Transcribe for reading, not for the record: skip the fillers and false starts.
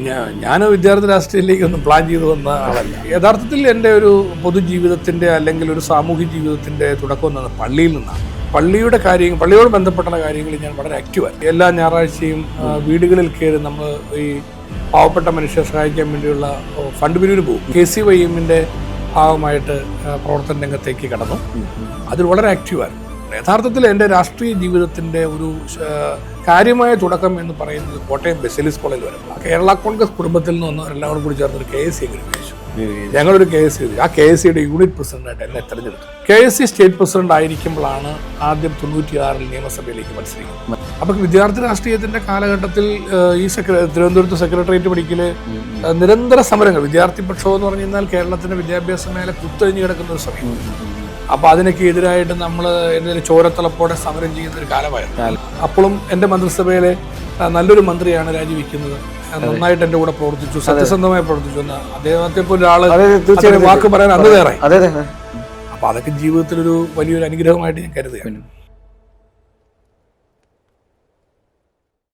ഞാൻ വിദ്യാർത്ഥി രാഷ്ട്രീയത്തിലേക്കൊന്നും പ്ലാൻ ചെയ്തു വന്ന ആളല്ല. യഥാർത്ഥത്തിൽ എൻ്റെ ഒരു പൊതുജീവിതത്തിൻ്റെ അല്ലെങ്കിൽ ഒരു സാമൂഹ്യ ജീവിതത്തിൻ്റെ തുടക്കം എന്നത് പള്ളിയിൽ നിന്നാണ്. പള്ളിയോട് ബന്ധപ്പെട്ട കാര്യങ്ങളിൽ ഞാൻ വളരെ ആക്റ്റീവാണ്. എല്ലാ ഞായറാഴ്ചയും വീടുകളിൽ കയറി നമ്മൾ ഈ പാവപ്പെട്ട മനുഷ്യരെ സഹായിക്കാൻ വേണ്ടിയുള്ള ഫണ്ട് പിരിവിന് പോകും. KCYM-ന്റെ ഭാഗമായിട്ട് പ്രവർത്തന രംഗത്തേക്ക് കടന്നു. അതിൽ വളരെ ആക്റ്റീവാണ്. യഥാർത്ഥത്തിൽ എൻ്റെ രാഷ്ട്രീയ ജീവിതത്തിൻ്റെ ഒരു കാര്യമായ തുടക്കം എന്ന് പറയുന്നത് കോട്ടയം ബെസിലിസ് കോളേജിൽ വരുമ്പോൾ കേരള കോൺഗ്രസ് കുടുംബത്തിൽ നിന്ന് വന്നവരെല്ലാവരും കൂടി ചേർന്നൊരു KSC രൂപീകരിച്ചു. ഞങ്ങളൊരു KSC, ആ KSCയുടെ യൂണിറ്റ് പ്രസിഡന്റായിട്ട് എന്നെ തെരഞ്ഞെടുത്തു. KSC സ്റ്റേറ്റ് പ്രസിഡന്റ് ആയിരിക്കുമ്പോഴാണ് ആദ്യം 96-ൽ നിയമസഭയിലേക്ക് മത്സരിക്കുന്നത്. അപ്പൊ വിദ്യാർത്ഥി രാഷ്ട്രീയത്തിന്റെ കാലഘട്ടത്തിൽ ഈ തിരുവനന്തപുരത്ത് സെക്രട്ടേറിയറ്റ് പഠിക്കല് നിരന്തര സമരങ്ങൾ, വിദ്യാർത്ഥി പക്ഷം എന്ന് പറഞ്ഞു കഴിഞ്ഞാൽ കേരളത്തിന്റെ വിദ്യാഭ്യാസ മേഖല കുത്തഴിഞ്ഞു കിടക്കുന്ന ഒരു സമയം. അപ്പൊ അതിനൊക്കെ എതിരായിട്ട് നമ്മൾ എന്തെങ്കിലും ചോരത്തിളപ്പോടെ സമരം ചെയ്യുന്ന ഒരു കാലമായിരുന്നു. അപ്പോഴും എൻ്റെ മന്ത്രിസഭയിലെ നല്ലൊരു മന്ത്രിയാണ് രാജിവെക്കുന്നത്. നന്നായിട്ട് എൻ്റെ കൂടെ പ്രവർത്തിച്ചു, സത്യസന്ധമായി പ്രവർത്തിച്ചു. അദ്ദേഹത്തെ പോലെ ഒരാള് വാക്ക് പറയാൻ അന്ന് തയ്യാറായി. അപ്പൊ അതൊക്കെ ജീവിതത്തിലൊരു വലിയൊരു അനുഗ്രഹമായിട്ട് ഞാൻ കരുതുകയാണ്.